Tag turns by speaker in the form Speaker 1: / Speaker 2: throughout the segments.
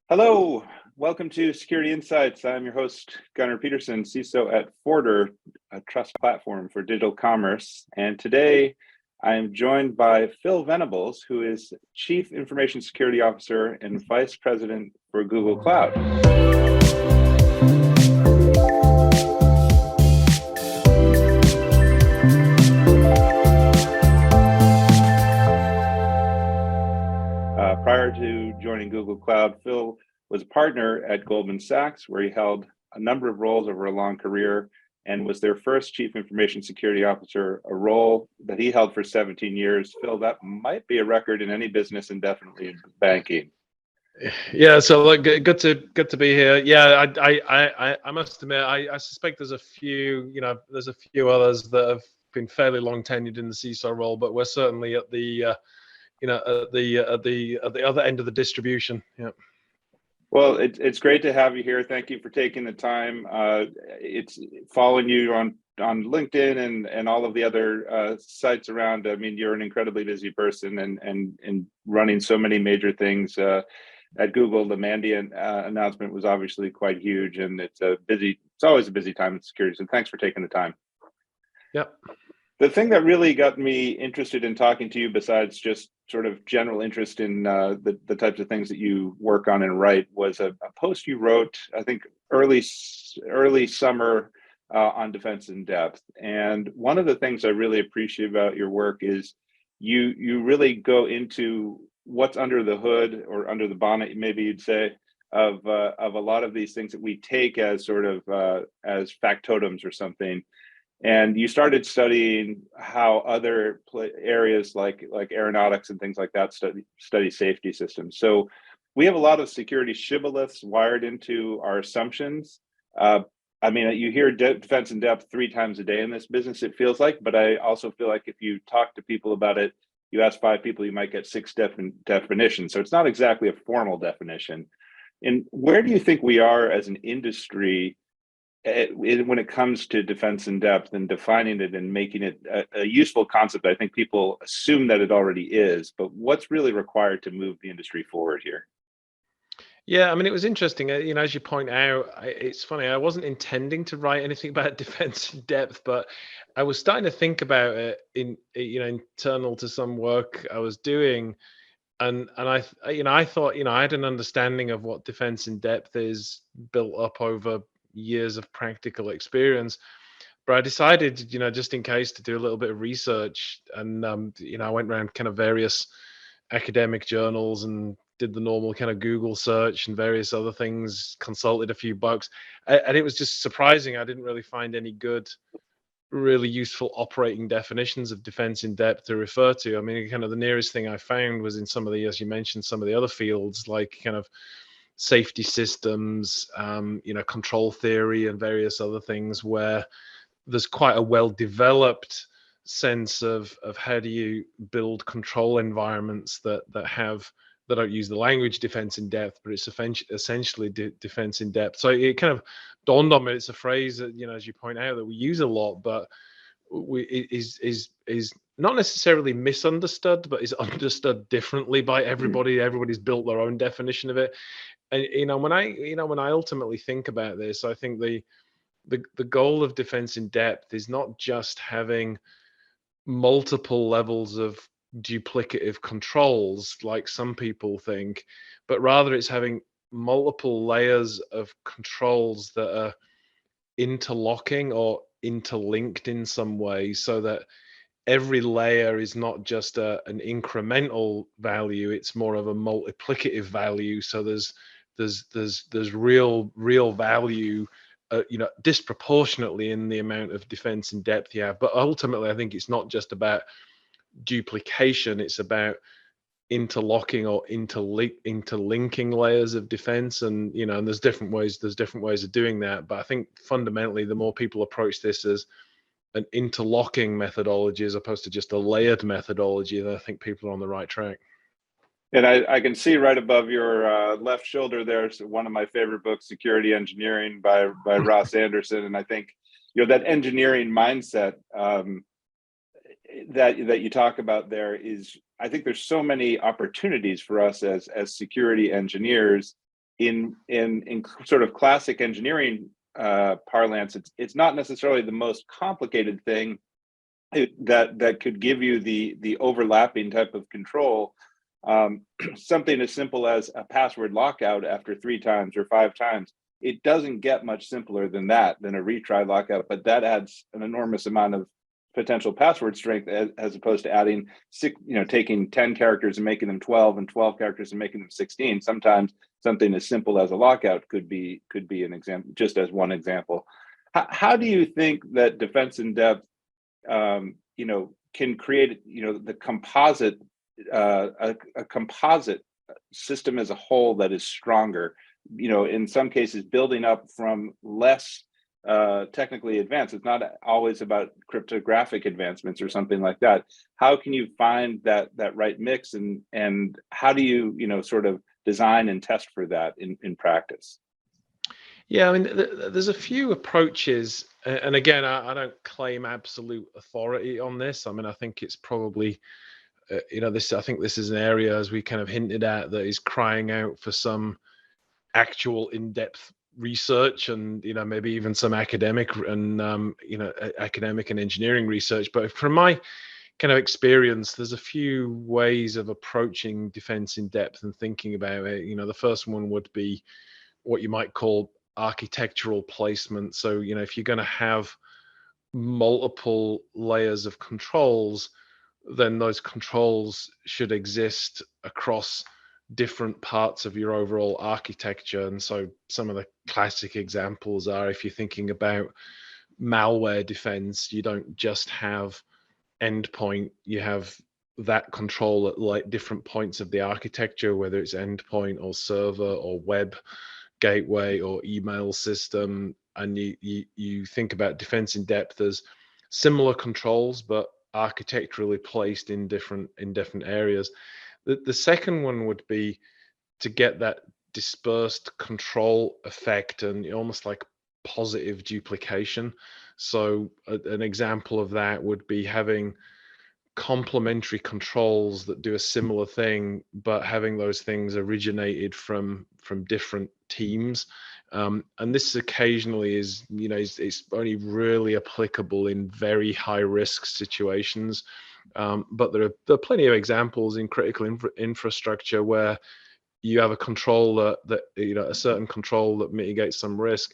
Speaker 1: Hello, welcome to Security Insights. I'm your host, Gunnar Peterson, CISO at Forter, a trust platform for digital commerce. And today I am joined by Phil Venables, who is Chief Information Security Officer and Vice President for Google Cloud. Prior to joining Google Cloud, Phil was a partner at Goldman Sachs, where he held a number of roles over a long career and was their first Chief Information Security Officer, a role that he held for 17 years. Phil, that might be a record in any business and definitely in banking.
Speaker 2: Yeah, so look, good to be here. Yeah, I must admit, I suspect there's a few others that have been fairly long tenured in the CISO role, but we're certainly at the at the other end of the distribution. Yeah.
Speaker 1: Well, it's great to have you here. Thank you for taking the time. It's following you on LinkedIn and all of the other sites around. I mean, you're an incredibly busy person and running so many major things at Google. The Mandiant announcement was obviously quite huge, and it's always a busy time in security. So thanks for taking the time.
Speaker 2: Yep.
Speaker 1: The thing that really got me interested in talking to you, besides just sort of general interest in the types of things that you work on and write, was a post you wrote, I think, early summer on defense in depth. And one of the things I really appreciate about your work is you really go into what's under the hood or under the bonnet, maybe you'd say, of a lot of these things that we take as sort of as factotums or something. And you started studying how other areas like aeronautics and things like that study safety systems. So we have a lot of security shibboleths wired into our assumptions. I mean, you hear defense in depth 3 times a day in this business, it feels like, but I also feel like if you talk to people about it, you ask 5 people, you might get 6 definitions. So it's not exactly a formal definition. And where do you think we are as an industry when it comes to defense in depth and defining it and making it a useful concept? I think people assume that it already is, but what's really required to move the industry forward here?
Speaker 2: Yeah, I mean, it was interesting. As you point out, it's funny. I wasn't intending to write anything about defense in depth, but I was starting to think about it internal to some work I was doing, and I thought I had an understanding of what defense in depth is built up over years of practical experience, but I decided, just in case, to do a little bit of research, and I went around kind of various academic journals and did the normal kind of Google search and various other things, consulted a few books, and it was just surprising. I didn't really find any good, really useful operating definitions of defense in depth to refer to. I mean, kind of the nearest thing I found was in some of the, as you mentioned, some of the other fields like kind of safety systems, control theory and various other things, where there's quite a well-developed sense of how do you build control environments that don't use the language defense in depth, but it's essentially defense in depth. So it kind of dawned on me, it's a phrase that, as you point out, that we use a lot, but is not necessarily misunderstood, but is understood differently by everybody. Everybody's built their own definition of it. And when I ultimately think about this, I think the goal of defense in depth is not just having multiple levels of duplicative controls like some people think, but rather it's having multiple layers of controls that are interlocking or interlinked in some way, so that every layer is not just an incremental value, it's more of a multiplicative value. So there's real value, disproportionately in the amount of defense in depth you have. But ultimately, I think it's not just about duplication, it's about interlocking or interlinking layers of defense. And and there's different ways of doing that. But I think fundamentally, the more people approach this as an interlocking methodology as opposed to just a layered methodology, then I think people are on the right track.
Speaker 1: And I can see right above your left shoulder there's one of my favorite books, Security Engineering by Ross Anderson. And I think that engineering mindset that you talk about there is, I think there's so many opportunities for us as security engineers in sort of classic engineering parlance, it's not necessarily the most complicated thing that could give you the overlapping type of control. Something as simple as a password lockout after 3 times or 5 times. It doesn't get much simpler than that, than a retry lockout, but that adds an enormous amount of potential password strength, as opposed to adding taking 10 characters and making them 12, and 12 characters and making them 16. Sometimes something as simple as a lockout could be an example, just as one example. How do you think that defense in depth can create the composite a composite system as a whole that is stronger, in some cases building up from less technically advanced? It's not always about cryptographic advancements or something like that. How can you find that right mix, and how do you sort of design and test for that in practice?
Speaker 2: Yeah, I mean, there's a few approaches, and again, I don't claim absolute authority on this. I mean, I think it's probably, I think this is an area, as we kind of hinted at, that is crying out for some actual in-depth research, and maybe even some academic and academic and engineering research. But from my kind of experience, there's a few ways of approaching defense in depth and thinking about it. The first one would be what you might call architectural placement. So, if you're going to have multiple layers of controls, then those controls should exist across different parts of your overall architecture. And so some of the classic examples are, if you're thinking about malware defense, you don't just have endpoint, you have that control at like different points of the architecture, whether it's endpoint or server or web gateway or email system. And you think about defense in depth as similar controls, but architecturally placed in different areas. The second one would be to get that dispersed control effect and almost like positive duplication. So an example of that would be having complementary controls that do a similar thing, but having those things originated from different teams. And this occasionally is, it's only really applicable in very high risk situations. But there are plenty of examples in critical infrastructure where you have a control that a certain control that mitigates some risk,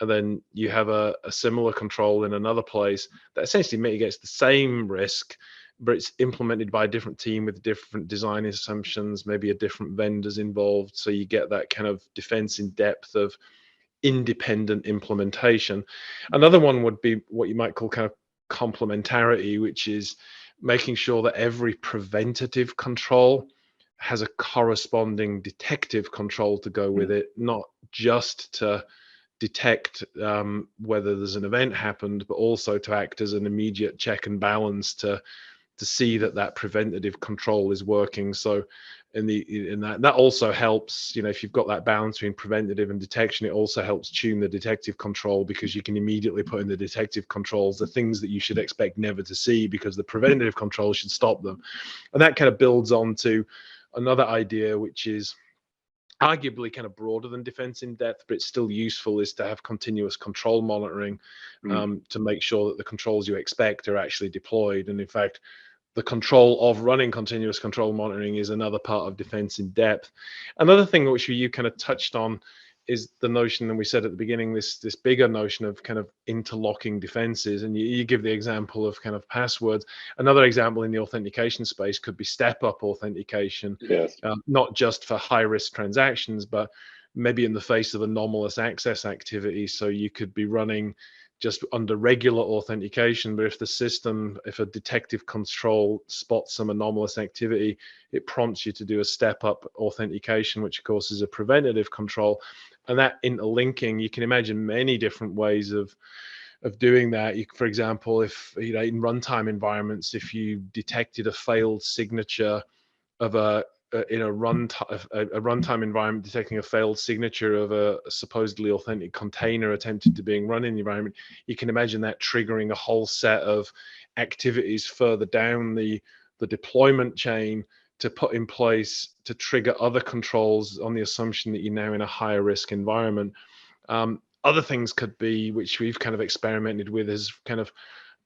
Speaker 2: and then you have a similar control in another place that essentially mitigates the same risk, but it's implemented by a different team with different design assumptions, maybe a different vendors involved. So you get that kind of defense in depth of independent implementation. Another one would be what you might call kind of complementarity, which is making sure that every preventative control has a corresponding detective control to go with it, not just to detect whether there's an event happened, but also to act as an immediate check and balance to see that preventative control is working. So in that also helps, if you've got that balance between preventative and detection, it also helps tune the detective control, because you can immediately put in the detective controls the things that you should expect never to see, because the preventative control should stop them. And that kind of builds on to another idea, which is arguably kind of broader than defense in depth, but it's still useful, is to have continuous control monitoring to make sure that the controls you expect are actually deployed. And in fact, the control of running continuous control monitoring is another part of defense in depth. Another thing which you kind of touched on is the notion, and we said at the beginning, this bigger notion of kind of interlocking defenses. And you give the example of kind of passwords. Another example in the authentication space could be step-up authentication,
Speaker 1: Yes.
Speaker 2: Not just for high-risk transactions, but maybe in the face of anomalous access activity. So you could be running just under regular authentication, but if a detective control spots some anomalous activity, it prompts you to do a step-up authentication, which of course is a preventative control. And that interlinking, you can imagine many different ways of doing that. For example, if in runtime environments, if you detected a failed signature of a runtime environment, detecting a failed signature of a supposedly authentic container attempted to being run in the environment, you can imagine that triggering a whole set of activities further down the deployment chain to put in place to trigger other controls on the assumption that you're now in a higher risk environment. Other things could be, which we've kind of experimented with, is kind of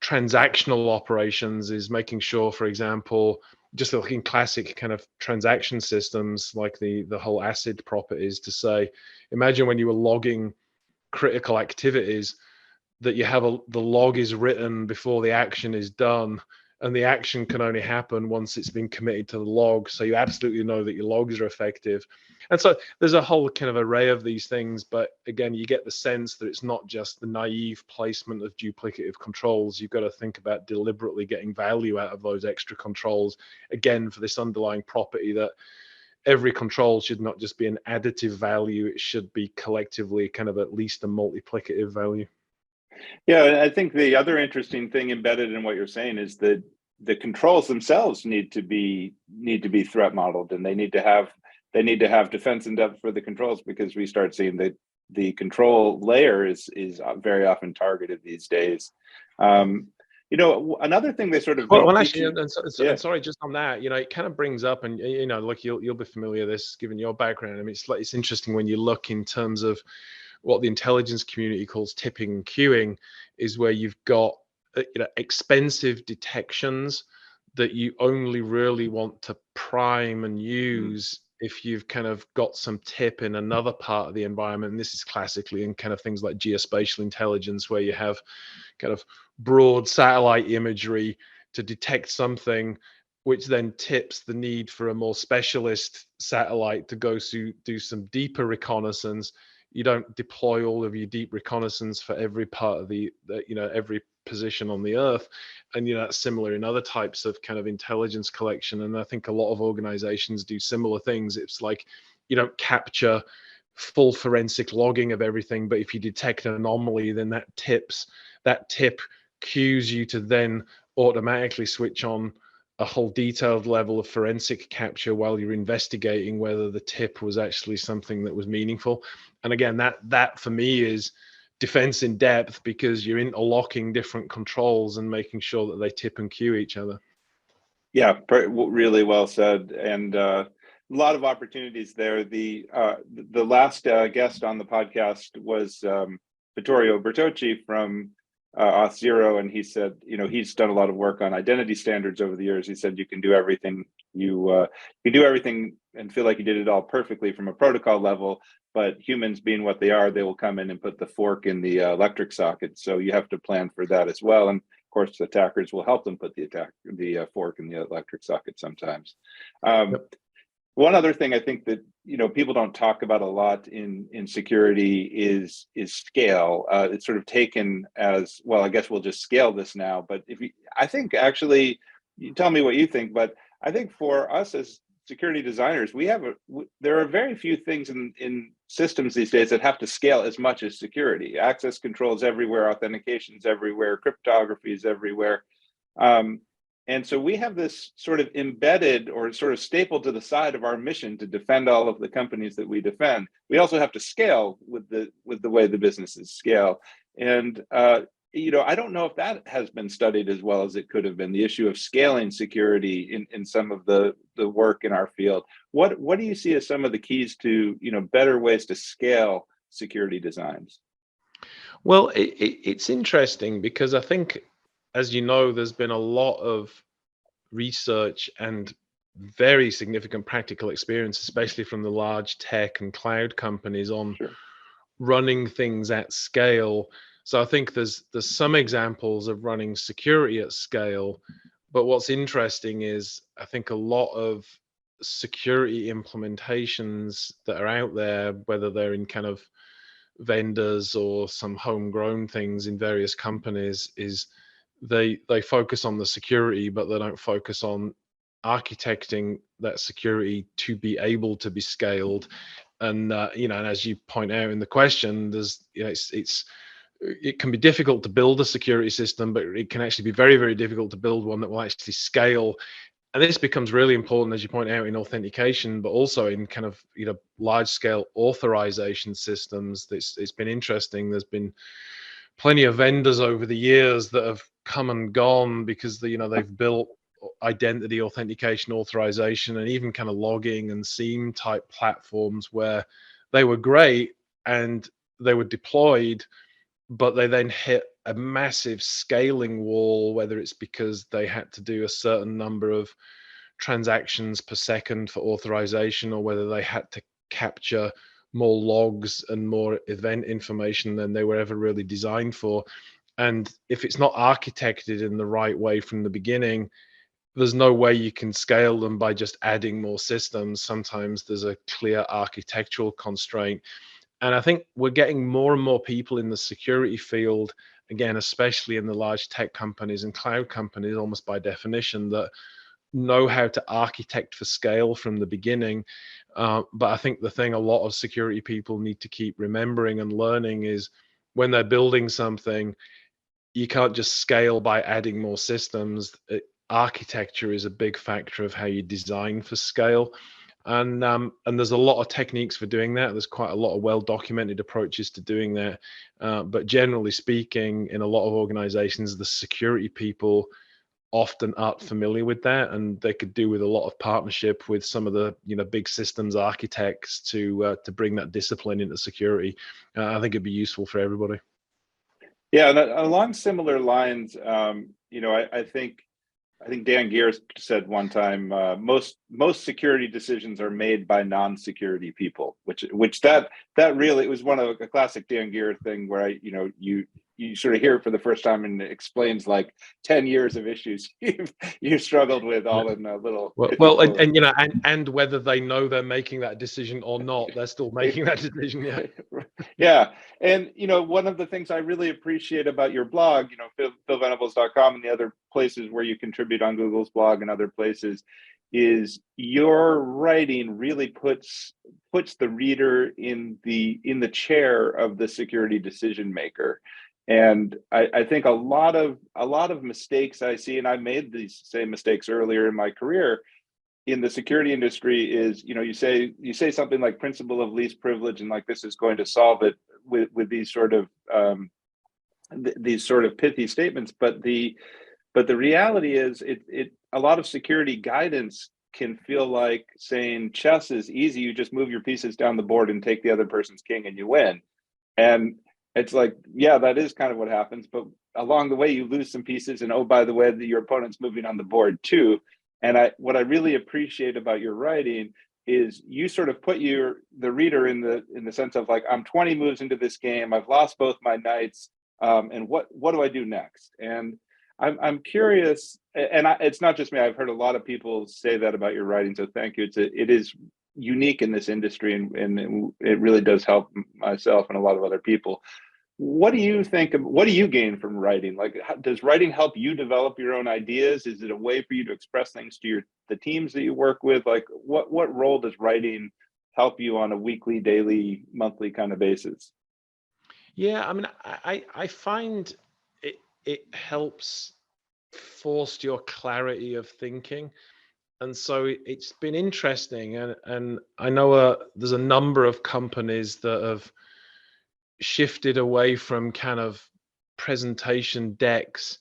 Speaker 2: transactional operations, is making sure, for example, just like in classic kind of transaction systems, like the whole ACID properties, to say, imagine when you were logging critical activities, that you have the log is written before the action is done, and the action can only happen once it's been committed to the log. So you absolutely know that your logs are effective. And so there's a whole kind of array of these things, but again, you get the sense that it's not just the naive placement of duplicative controls. You've got to think about deliberately getting value out of those extra controls, again, for this underlying property that every control should not just be an additive value, it should be collectively kind of at least a multiplicative value.
Speaker 1: Yeah, I think the other interesting thing embedded in what you're saying is that the controls themselves need to be threat modeled, and they need to have defense in depth for the controls, because we start seeing that the control layer is very often targeted these days. Another thing they sort of don't
Speaker 2: Well,
Speaker 1: teach
Speaker 2: actually,
Speaker 1: you.
Speaker 2: and sorry, just on that, it kind of brings up, and like you'll be familiar with this given your background. I mean, it's interesting when you look in terms of what the intelligence community calls tipping and queuing, is where you've got expensive detections that you only really want to prime and use if you've kind of got some tip in another part of the environment. And this is classically in kind of things like geospatial intelligence, where you have kind of broad satellite imagery to detect something, which then tips the need for a more specialist satellite to go do some deeper reconnaissance. You don't deploy all of your deep reconnaissance for every part of every position on the earth. And that's similar in other types of kind of intelligence collection. And I think a lot of organizations do similar things. It's like you don't capture full forensic logging of everything, but if you detect an anomaly, then that tip cues you to then automatically switch on a whole detailed level of forensic capture while you're investigating whether the tip was actually something that was meaningful. And again, that for me is defense in depth, because you're interlocking different controls and making sure that they tip and cue each other.
Speaker 1: Yeah, really well said, and a lot of opportunities there. The last guest on the podcast was Vittorio Bertocci from Auth0, and he said, he's done a lot of work on identity standards over the years. He said you can do everything and feel like you did it all perfectly from a protocol level, but humans being what they are, they will come in and put the fork in the electric socket. So you have to plan for that as well. And of course, attackers will help them put the fork in the electric socket sometimes.
Speaker 2: Yep.
Speaker 1: One other thing I think that people don't talk about a lot in security is scale. It's sort of taken as, well, I guess we'll just scale this now. But I think actually, you tell me what you think. But I think for us as security designers, there are very few things in systems these days that have to scale as much as security. Access controls everywhere, authentications everywhere, cryptography is everywhere. And so we have this sort of embedded or sort of stapled to the side of our mission to defend all of the companies that we defend. We also have to scale with the way the businesses scale. And I don't know if that has been studied as well as it could have been, the issue of scaling security in some of the work in our field. What do you see as some of the keys to better ways to scale security designs?
Speaker 2: Well, it's interesting because I think, as you know, there's been a lot of research and very significant practical experience, especially from the large tech and cloud companies, on running things at scale. So I think there's some examples of running security at scale, but what's interesting is I think a lot of security implementations that are out there, whether they're in kind of vendors or some homegrown things in various companies, is they focus on the security, but they don't focus on architecting that security to be able to be scaled. And and as you point out in the question, there's it can be difficult to build a security system, but it can actually be very, very difficult to build one that will actually scale. And this becomes really important, as you point out, in authentication, but also in kind of large scale authorization systems. It's been interesting. There's been plenty of vendors over the years that have come and gone because they've built identity authentication, authorization, and even kind of logging and SIEM type platforms where they were great and they were deployed, but they then hit a massive scaling wall, whether it's because they had to do a certain number of transactions per second for authorization, or whether they had to capture more logs and more event information than they were ever really designed for. And if it's not architected in the right way from the beginning, there's no way you can scale them by just adding more systems. Sometimes there's a clear architectural constraint. And I think we're getting more and more people in the security field, again, especially in the large tech companies and cloud companies, almost by definition, that know how to architect for scale from the beginning. But I think the thing a lot of security people need to keep remembering and learning is when they're building something, you can't just scale by adding more systems. Architecture is a big factor of how you design for scale. And there's a lot of techniques for doing that. There's quite a lot of well-documented approaches to doing that. But generally speaking, in a lot of organizations, the security people often aren't familiar with that, and they could do with a lot of partnership with some of the big systems architects to bring that discipline into security. I think it'd be useful for everybody.
Speaker 1: Yeah, and along similar lines, I think Dan Gear said one time, most security decisions are made by non-security people, which that really, it was one of a classic Dan Gear thing where you sort of hear it for the first time and it explains like 10 years of issues you've struggled with all in a little.
Speaker 2: Well, and whether they know they're making that decision or not, they're still making that decision. Yeah.
Speaker 1: Yeah. And, one of the things I really appreciate about your blog, philvenables.com and the other places where you contribute on Google's blog and other places, is your writing really puts the reader in the chair of the security decision maker. And I think a lot of mistakes I see, and I made these same mistakes earlier in my career in the security industry, is you say something like principle of least privilege, and like this is going to solve it with these sort of pithy statements. But the reality is, it a lot of security guidance can feel like saying chess is easy. You just move your pieces down the board and take the other person's king and you win. And it's like, yeah, that is kind of what happens. But along the way, you lose some pieces. And oh, by the way, your opponent's moving on the board too. And what I really appreciate about your writing is you sort of put the reader in the sense of like, I'm 20 moves into this game. I've lost both my knights. And what do I do next? And I'm curious, and it's not just me. I've heard a lot of people say that about your writing. So thank you. It is unique in this industry, and it really does help myself and a lot of other people. What do you think what do you gain from writing? Like, does writing help you develop your own ideas? Is it a way for you to express things to the teams that you work with? Like, what role does writing help you on a weekly, daily, monthly kind of basis?
Speaker 2: Yeah, I mean, I find it helps force your clarity of thinking. And so it's been interesting, and I know there's a number of companies that have shifted away from kind of presentation decks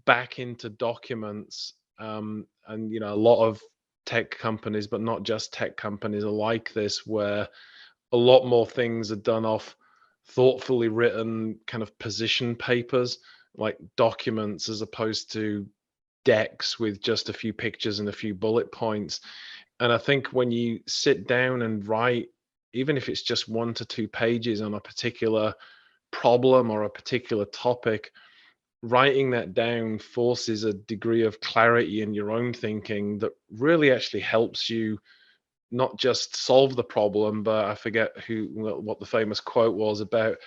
Speaker 2: back into documents. And a lot of tech companies, but not just tech companies, are like this, where a lot more things are done off thoughtfully written kind of position papers, like documents, as opposed to decks with just a few pictures and a few bullet points. And I think when you sit down and write, even if it's just 1 to 2 pages on a particular problem or a particular topic, writing that down forces a degree of clarity in your own thinking that really actually helps you not just solve the problem, but I forget what the famous quote was about,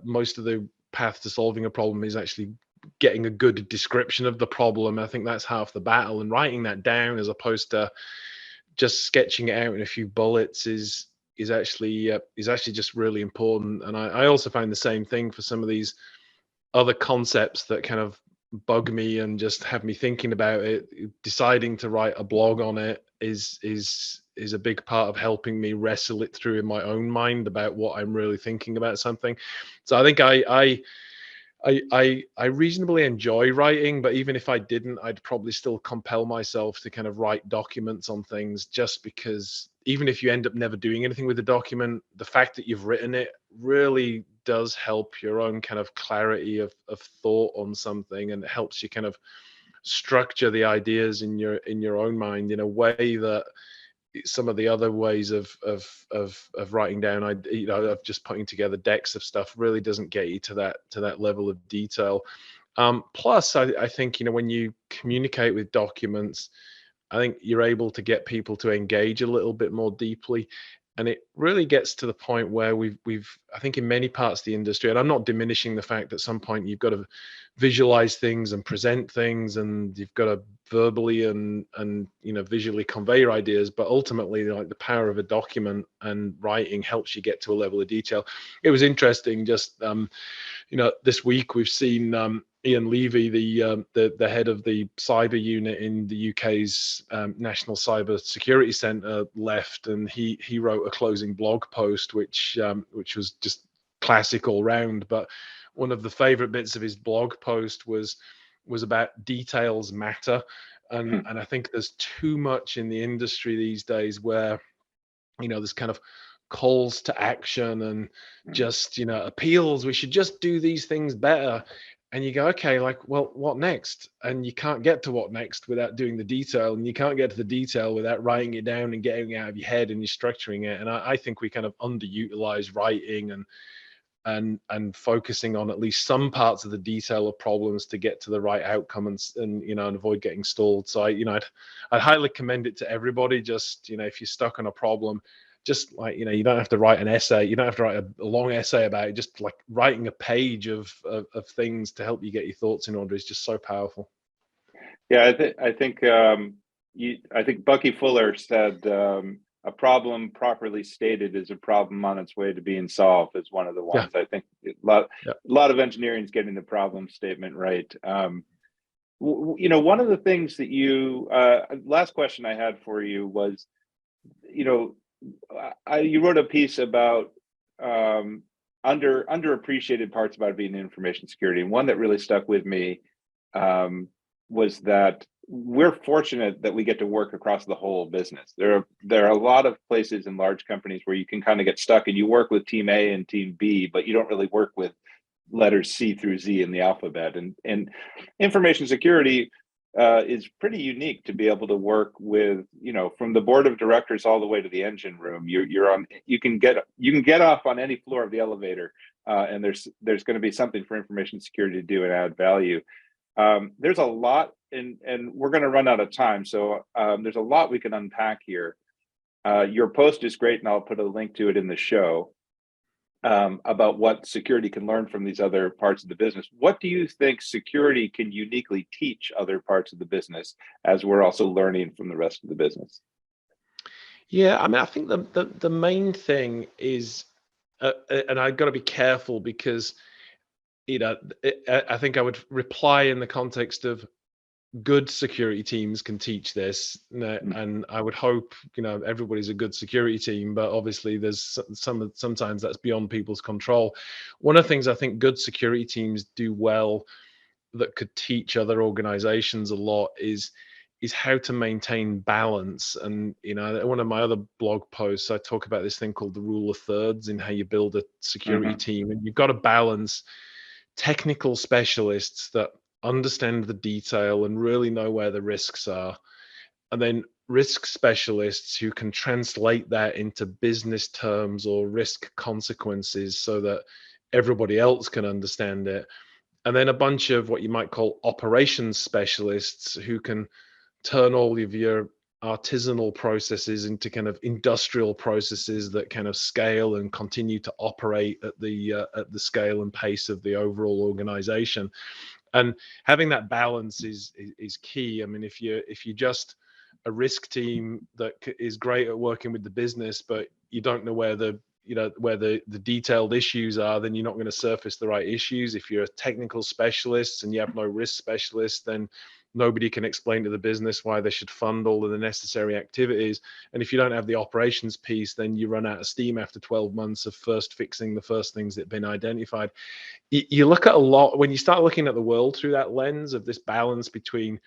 Speaker 2: most of the path to solving a problem is actually getting a good description of the problem. I think that's half the battle, and writing that down as opposed to just sketching it out in a few bullets is actually just really important. And I also find the same thing for some of these other concepts that kind of bug me and just have me thinking about it. Deciding to write a blog on it is a big part of helping me wrestle it through in my own mind about what I'm really thinking about something. So I think I reasonably enjoy writing, but even if I didn't, I'd probably still compel myself to kind of write documents on things, just because even if you end up never doing anything with the document, the fact that you've written it really does help your own kind of clarity of thought on something, and it helps you kind of structure the ideas in your own mind in a way that some of the other ways of writing down, of just putting together decks of stuff, really doesn't get you to that level of detail. Plus, I think, when you communicate with documents, I think you're able to get people to engage a little bit more deeply. And it really gets to the point where we've I think in many parts of the industry, and I'm not diminishing the fact that at some point you've got to visualize things and present things, and you've got to verbally and visually convey your ideas, but ultimately, like, the power of a document and writing helps you get to a level of detail. It was interesting, just this week we've seen Ian Levy, the head of the cyber unit in the UK's National Cyber Security Centre, left, and he wrote a closing blog post, which was just classic all round. But one of the favourite bits of his blog post was about details matter, and I think there's too much in the industry these days where there's kind of calls to action and just appeals, we should just do these things better, and you go, okay, like, well, what next? And you can't get to what next without doing the detail, and you can't get to the detail without writing it down and getting it out of your head and you're structuring it. And I think we kind of underutilize writing and focusing on at least some parts of the detail of problems to get to the right outcome, and avoid getting stalled. So I'd highly commend it to everybody. Just if you're stuck on a problem, just like you don't have to write an essay, you don't have to write a long essay about it. Just like writing a page of things to help you get your thoughts in order is just so powerful.
Speaker 1: Yeah, I think Bucky Fuller said, a problem properly stated is a problem on its way to being solved, is one of the ones.
Speaker 2: Yeah.
Speaker 1: I think a lot of engineering is getting the problem statement right. One of the things that last question I had for you was, you wrote a piece about underappreciated parts about being in information security, and one that really stuck with me was that we're fortunate that we get to work across the whole business. There are a lot of places in large companies where you can kind of get stuck and you work with team A and team B, but you don't really work with letters C through Z in the alphabet. And information security is pretty unique to be able to work with, from the board of directors all the way to the engine room. You can get off on any floor of the elevator, and there's going to be something for information security to do and add value. There's a lot, and we're going to run out of time. So there's a lot we can unpack here. Your post is great, and I'll put a link to it in the show, about what security can learn from these other parts of the business. What do you think security can uniquely teach other parts of the business, as we're also learning from the rest of the business?
Speaker 2: Yeah, I mean, I think the main thing is, and I've got to be careful because I think I would reply in the context of good security teams can teach this, and I would hope everybody's a good security team, but obviously there's sometimes that's beyond people's control. One of the things I think good security teams do well that could teach other organizations a lot is how to maintain balance. And one of my other blog posts, I talk about this thing called the rule of thirds in how you build a security team, and you've got to balance technical specialists that understand the detail and really know where the risks are, and then risk specialists who can translate that into business terms or risk consequences so that everybody else can understand it, and then a bunch of what you might call operations specialists who can turn all of your artisanal processes into kind of industrial processes that kind of scale and continue to operate at the scale and pace of the overall organization. And having that balance is key. I mean, if you're just a risk team that is great at working with the business, but you don't know where the detailed issues are, then you're not going to surface the right issues. If you're a technical specialist and you have no risk specialist, then nobody can explain to the business why they should fund all of the necessary activities. And if you don't have the operations piece, then you run out of steam after 12 months of first fixing the first things that have been identified. You look at a lot when you start looking at the world through that lens of this balance between,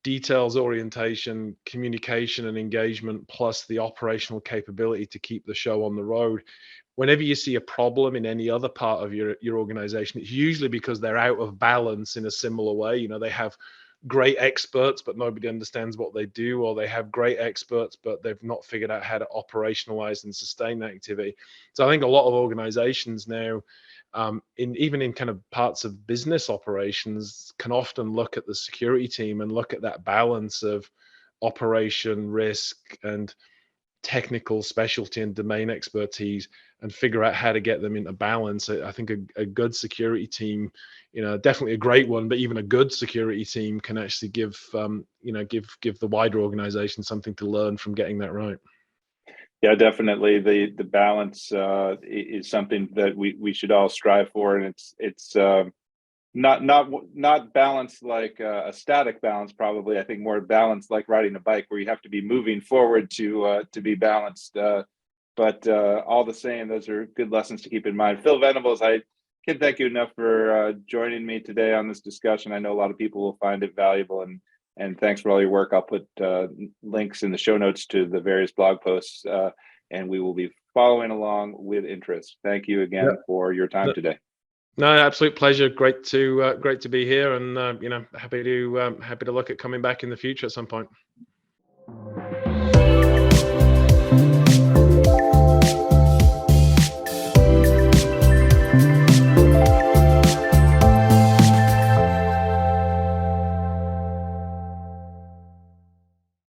Speaker 2: details orientation, communication and engagement, plus the operational capability to keep the show on the road. Whenever you see a problem in any other part of your organization, it's usually because they're out of balance in a similar way. They have great experts, but nobody understands what they do, or they have great experts, but they've not figured out how to operationalize and sustain that activity. So I think a lot of organizations now, even in kind of parts of business operations, can often look at the security team and look at that balance of operation, risk, and technical specialty and domain expertise, and figure out how to get them into balance. I think a good security team, definitely a great one, but even a good security team can actually give the wider organization something to learn from getting that right.
Speaker 1: Yeah, definitely. The balance is something that we should all strive for, and it's not balanced like a static balance. Probably, I think more balanced like riding a bike, where you have to be moving forward to be balanced. But all the same, those are good lessons to keep in mind. Phil Venables, I can't thank you enough for joining me today on this discussion. I know a lot of people will find it valuable, and thanks for all your work. I'll put links in the show notes to the various blog posts, and we will be following along with interest. Thank you again for your time today.
Speaker 2: No, absolute pleasure. Great to be here, and happy to look at coming back in the future at some point.